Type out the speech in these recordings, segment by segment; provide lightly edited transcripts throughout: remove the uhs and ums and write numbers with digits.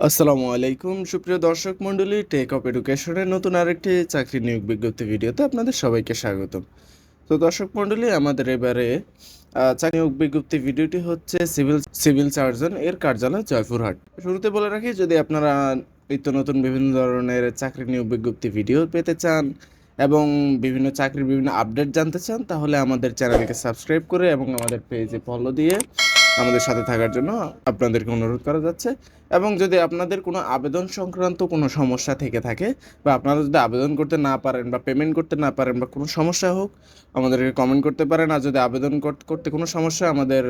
আসসালামু আলাইকুম সুপ্রিয় দর্শক মণ্ডলী, টেক অফ এডুকেশনের নতুন আরেকটি চাকরি নিয়োগ বিজ্ঞপ্তি ভিডিওতে আপনাদের সবাইকে স্বাগতম। তো দর্শক মণ্ডলী, আমাদের এবারে চাকরি নিয়োগ বিজ্ঞপ্তি ভিডিওটি হচ্ছে সিভিল সার্জন এর কার্যালয় জয়পুরহাট। শুরুতে বলে রাখি, যদি আপনারা নিত্য নতুন বিভিন্ন ধরনের চাকরি নিয়োগ বিজ্ঞপ্তি ভিডিও পেতে চান এবং বিভিন্ন চাকরির বিভিন্ন আপডেট জানতে চান, তাহলে আমাদের চ্যানেলকে সাবস্ক্রাইব করে এবং আমাদের পেজে ফলো দিয়ে আমাদের সাথে থাকার জন্য আপনাদেরকে অনুরোধ করা যাচ্ছে। এবং যদি আপনাদের কোনো আবেদন সংক্রান্ত কোনো সমস্যা থেকে থাকে বা আপনারা যদি আবেদন করতে না পারেন বা পেমেন্ট করতে না পারেন বা কোনো সমস্যা হোক, আমাদেরকে কমেন্ট করতে পারেন। আর যদি আবেদন করতে কোনো সমস্যা, আমাদের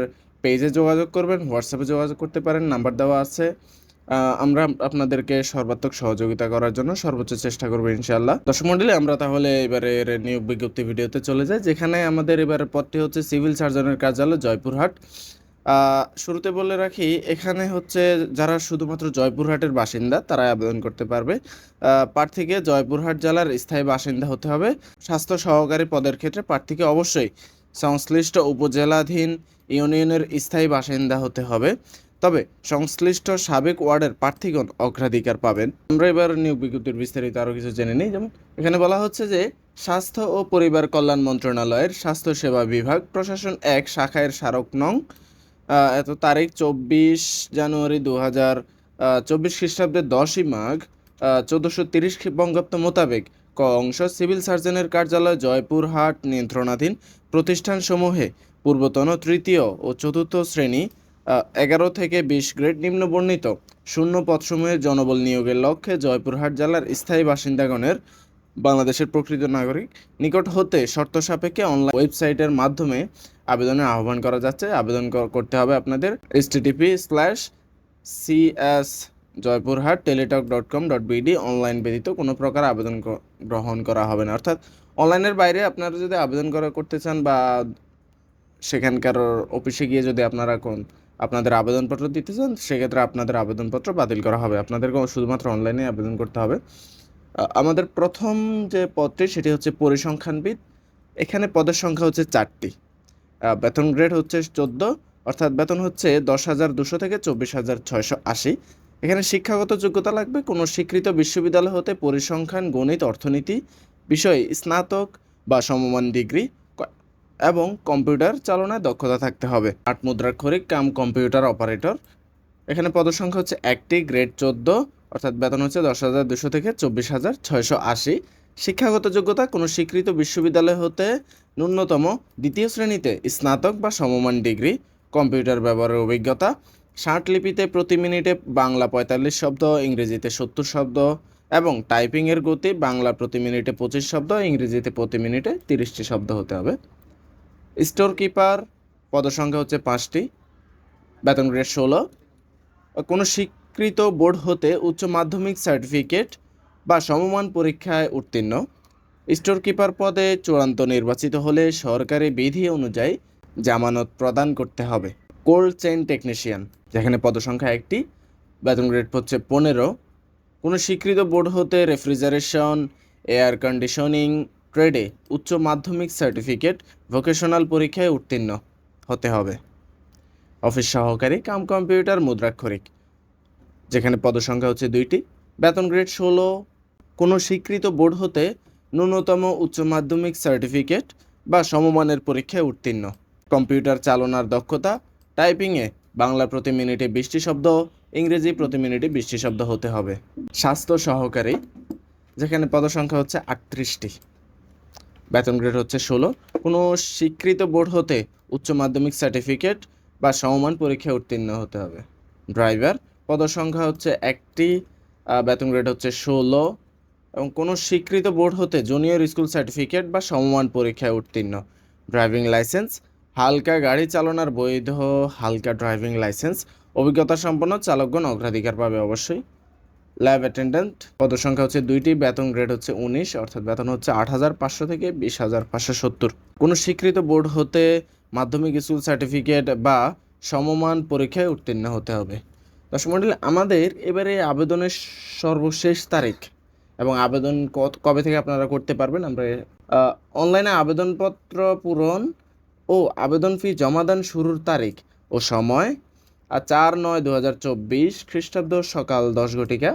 পেজে যোগাযোগ করবেন, হোয়াটসঅ্যাপে যোগাযোগ করতে পারেন, নাম্বার দেওয়া আছে। আমরা আপনাদেরকে সর্বাত্মক সহযোগিতা করার জন্য সর্বোচ্চ চেষ্টা করবো ইনশাআল্লাহ। দর্শক মণ্ডলী, আমরা তাহলে এবারের নিয়োগ বিজ্ঞপ্তি ভিডিওতে চলে যাই, যেখানে আমাদের এবারের পদটি হচ্ছে সিভিল সার্জনের কার্যালয় জয়পুরহাট। শুরুতে বলে রাখি, এখানে হচ্ছে যারা শুধুমাত্র জয়পুরহাটের বাসিন্দা তারাই আবেদন করতে পারবে। প্রার্থীকে জয়পুরহাট জেলার স্থায়ী বাসিন্দা হতে হবে। স্বাস্থ্য সহকারী পদের ক্ষেত্রে প্রার্থীকে অবশ্যই সংশ্লিষ্ট উপজেলাধীন ইউনিয়নের স্থায়ী বাসিন্দা হতে হবে। তবে সংশ্লিষ্ট সাবেক ওয়ার্ডের প্রার্থীগণ অগ্রাধিকার পাবেন। আমরা এবার নিয়োগ বিজ্ঞপ্তির বিস্তারিত আরও কিছু জেনে নিই। যেমন এখানে বলা হচ্ছে যে স্বাস্থ্য ও পরিবার কল্যাণ মন্ত্রণালয়ের স্বাস্থ্য সেবা বিভাগ প্রশাসন 1 শাখায়ের স্মারক নং এত তারিখ 24 জানুয়ারি 2024 খ্রিস্টাব্দের 10ই মাঘ 1430 বঙ্গাব্দ মোতাবেক ক অংশ সিভিল সার্জনের কার্যালয় জয়পুরহাট নিয়ন্ত্রণাধীন প্রতিষ্ঠানসমূহে পূর্বতন তৃতীয় ও চতুর্থ শ্রেণী 11 থেকে 20 গ্রেড নিম্নবর্ণিত শূন্য পদসমূহের জনবল নিয়োগের লক্ষ্যে জয়পুরহাট জেলার স্থায়ী বাসিন্দাগণের বাংলাদেশের প্রকৃত নাগরিক নিকট হতে শর্ত সাপেক্ষে অনলাইন ওয়েবসাইটের মাধ্যমে আবেদনের আহ্বান করা যাচ্ছে। আবেদন করতে হবে আপনাদের http://cs.joypurhat.teletalk.com.bd। অনলাইন ব্যতীত কোনো প্রকার আবেদন গ্রহণ করা হবে না। অর্থাৎ অনলাইনের বাইরে আপনারা যদি আবেদন করতে চান বা সেখানকার অফিসে গিয়ে যদি আপনারা আপনাদের আবেদনপত্র দিতে চান, সেক্ষেত্রে আপনাদের আবেদনপত্র বাতিল করা হবে। আপনাদেরকে শুধুমাত্র অনলাইনে আবেদন করতে হবে। আমাদের প্রথম যে পদটি সেটি হচ্ছে পরিসংখ্যানবিদ। এখানে পদের সংখ্যা হচ্ছে 4টি। বেতন গ্রেড হচ্ছে 14, অর্থাৎ বেতন হচ্ছে 10,200 থেকে 24,680। এখানে শিক্ষাগত যোগ্যতা লাগবে কোনো স্বীকৃত বিশ্ববিদ্যালয় হতে পরিসংখ্যান, গণিত, অর্থনীতি বিষয়ে স্নাতক বা সমমান ডিগ্রি এবং কম্পিউটার চালনায় দক্ষতা থাকতে হবে। 8 মুদ্রাক্ষরিক কাম কম্পিউটার অপারেটর। এখানে পদসংখ্যা হচ্ছে 1টি, গ্রেড 14, অর্থাৎ বেতন হচ্ছে 10,200 থেকে 24,680। শিক্ষাগত যোগ্যতা কোনো স্বীকৃত বিশ্ববিদ্যালয় হতে ন্যূনতম দ্বিতীয় শ্রেণীতে স্নাতক বা সমমান ডিগ্রি, কম্পিউটার ব্যবহারের অভিজ্ঞতা, ষাট লিপিতে প্রতি মিনিটে বাংলা 45 শব্দ, ইংরেজিতে 70 শব্দ এবং টাইপিংয়ের গতি বাংলা প্রতি মিনিটে 25 শব্দ, ইংরেজিতে প্রতি মিনিটে 30টি শব্দ হতে হবে। স্টোর কিপার পদসংখ্যা হচ্ছে 5টি, বেতন গ্রেড 16। কোনো স্বীকৃত বোর্ড হতে উচ্চ মাধ্যমিক সার্টিফিকেট বা সমমান পরীক্ষায় উত্তীর্ণ। স্টোর কিপার পদে চূড়ান্ত নির্বাচিত হলে সরকারি বিধি অনুযায়ী জামানত প্রদান করতে হবে। কোল্ড চেইন টেকনিশিয়ান, যেখানে পদসংখ্যা 1টি, বেতন গ্রেড হচ্ছে 15। কোনো স্বীকৃত বোর্ড হতে রেফ্রিজারেশন, এয়ার কন্ডিশনিং ট্রেডে উচ্চ মাধ্যমিক সার্টিফিকেট, ভোকেশনাল পরীক্ষায় উত্তীর্ণ হতে হবে। অফিস সহকারী কাম কম্পিউটার মুদ্রাক্ষরিক, যেখানে পদসংখ্যা হচ্ছে 2টি, বেতন গ্রেড 16। কোনো স্বীকৃত বোর্ড হতে ন্যূনতম উচ্চ মাধ্যমিক সার্টিফিকেট বা সমমানের পরীক্ষায় উত্তীর্ণ। কম্পিউটার চালনার দক্ষতা টাইপিংয়ে বাংলা প্রতি মিনিটে 20টি শব্দ, ইংরেজি প্রতি মিনিটে 20টি শব্দ হতে হবে। স্বাস্থ্য সহকারী, যেখানে পদসংখ্যা হচ্ছে 38টি, বেতন গ্রেড হচ্ছে 16। কোনো স্বীকৃত বোর্ড হতে উচ্চ মাধ্যমিক সার্টিফিকেট বা সমমান পরীক্ষায় উত্তীর্ণ হতে হবে। ড্রাইভার পদসংখ্যা হচ্ছে 1টি, বেতন গ্রেড হচ্ছে 16 এবং কোনো স্বীকৃত বোর্ড হতে জুনিয়র স্কুল সার্টিফিকেট বা সমমান পরীক্ষায় উত্তীর্ণ। ড্রাইভিং লাইসেন্স, হালকা গাড়ি চালানোর বৈধ হালকা ড্রাইভিং লাইসেন্স অভিজ্ঞতা সম্পন্ন চালকগণ অগ্রাধিকার পাবে অবশ্যই। ল্যাব অ্যাটেন্ডেন্ট পদসংখ্যা হচ্ছে 2টি, বেতন গ্রেড হচ্ছে 19, অর্থাৎ বেতন হচ্ছে 8,500 থেকে 20,570। কোনো স্বীকৃত বোর্ড হতে মাধ্যমিক স্কুল সার্টিফিকেট বা সমমান পরীক্ষায় উত্তীর্ণ হতে হবে। দর্শক মণ্ডলী, আমাদের এবারে আবেদনের সর্বশেষ তারিখ এবং আবেদন কবে থেকে আপনারা করতে পারবেন, আমরা অনলাইনে আবেদনপত্র পূরণ ও আবেদন ফি জমাদান শুরুর তারিখ ও সময় 4/9/2024 খ্রিস্টাব্দ সকাল 10 ঘটিকা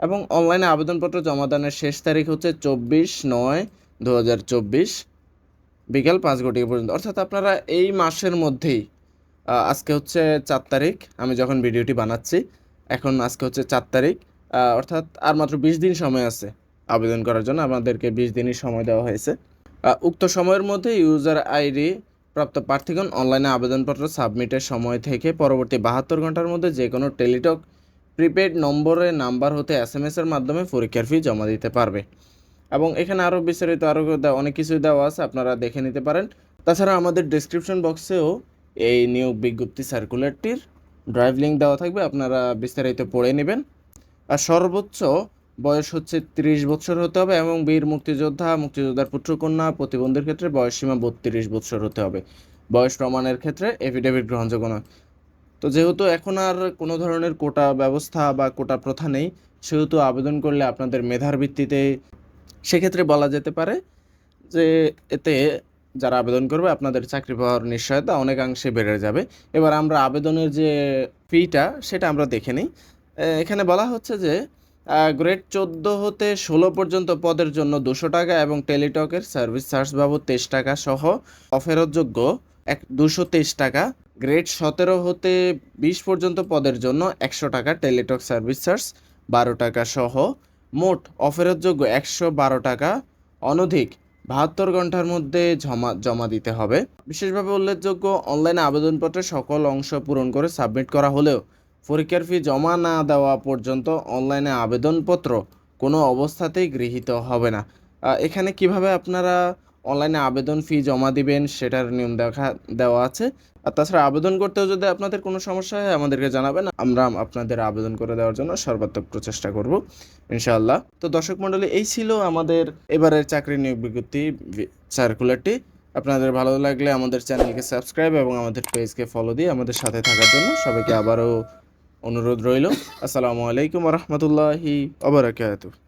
এবং অনলাইনে আবেদনপত্র জমা দানের শেষ তারিখ হচ্ছে 24/9/2024 বিকাল 5 ঘটিকা পর্যন্ত। অর্থাৎ আপনারা এই মাসের মধ্যেই আজকে হচ্ছে 4 তারিখ, আমি যখন ভিডিওটি বানাচ্ছি এখন আজকে হচ্ছে 4 তারিখ, অর্থাৎ আর মাত্র 20 দিন সময় আছে আবেদন করার জন্য। আমাদেরকে 20 দিনই সময় দেওয়া হয়েছে। উক্ত সময়ের মধ্যে ইউজার আইডি প্রাপ্ত প্রার্থীগণ অনলাইনে আবেদনপত্র সাবমিটের সময় থেকে পরবর্তী 72 ঘন্টার মধ্যে যে কোনো টেলিটক প্রিপেড নাম্বার হতে SMS এর মাধ্যমে পরীক্ষার ফি জমা দিতে পারবে। এবং এখানে আরও বিস্তারিত অনেক কিছুই দেওয়া আছে, আপনারা দেখে নিতে পারেন। তাছাড়া আমাদের ডেসক্রিপশন বক্সেও এই নিয়োগ বিজ্ঞপ্তি সার্কুলারটির ড্রাইভ লিঙ্ক দেওয়া থাকবে, আপনারা বিস্তারিত পড়ে নেবেন। আর সর্বোচ্চ বয়স হচ্ছে 30 বছর হতে হবে এবং বীর মুক্তিযোদ্ধার পুত্রকন্যা প্রতিবন্ধীর ক্ষেত্রে বয়সসীমা 32 বছর হতে হবে। বয়স প্রমাণের ক্ষেত্রে এফিডেভিট গ্রহণযোগ্য নয়। তো যেহেতু এখন আর কোনো ধরনের কোটা ব্যবস্থা বা কোটা প্রথা নেই, সেহেতু আবেদন করলে আপনাদের মেধার ভিত্তিতে সেক্ষেত্রে বলা যেতে পারে যে এতে যারা আবেদন করবে আপনাদের চাকরি পাওয়ার নিশ্চয়তা অনেকাংশে বেড়ে যাবে। এবার আমরা আবেদনের যে ফিটা সেটা আমরা দেখে নিই। এখানে বলা হচ্ছে যে গ্রেড 14 হতে 16 পর্যন্ত পদের জন্য 200 টাকা এবং টেলিটকের সার্ভিস চার্জ বাবদ 23 টাকা সহ অফেরতযোগ্য 223 টাকা। গ্রেড 17 হতে 20 পর্যন্ত পদের জন্য 100 টাকা টেলিটক সার্ভিস চার্জ 12 টাকা সহ মোট অফেরতযোগ্য 112 টাকা অনধিক 72 ঘন্টার মধ্যে জমা দিতে হবে। বিশেষভাবে উল্লেখযোগ্য, অনলাইনে আবেদনপত্রের সকল অংশ পূরণ করে সাবমিট করা হলেও পরীক্ষার ফি জমা না দেওয়া পর্যন্ত অনলাইনে আবেদনপত্র কোনো অবস্থাতেই গৃহীত হবে না। এখানে কিভাবে আপনারা অনলাইনে আবেদন ফি জমা দিবেন সেটার নিয়ম দেওয়া আছে। আর তাছাড়া আবেদন করতেও যদি আপনাদের কোনো সমস্যা হয় আমাদেরকে জানাবেন, আমরা আপনাদের আবেদন করে দেওয়ার জন্য সর্বাত্মক প্রচেষ্টা করব ইনশাআল্লাহ। তো দর্শক মণ্ডলী, এই ছিল আমাদের এবারের চাকরি নিয়োগ বিজ্ঞপ্তি সার্কুলারটি। আপনাদের ভালো লাগলে আমাদের চ্যানেলকে সাবস্ক্রাইব এবং আমাদের পেজকে ফলো দিয়ে আমাদের সাথে থাকার জন্য সবাইকে আবারও অনুরোধ রইল। আসসালামু আলাইকুম ওয়া রাহমাতুল্লাহি ওয়া বারাকাতুহু।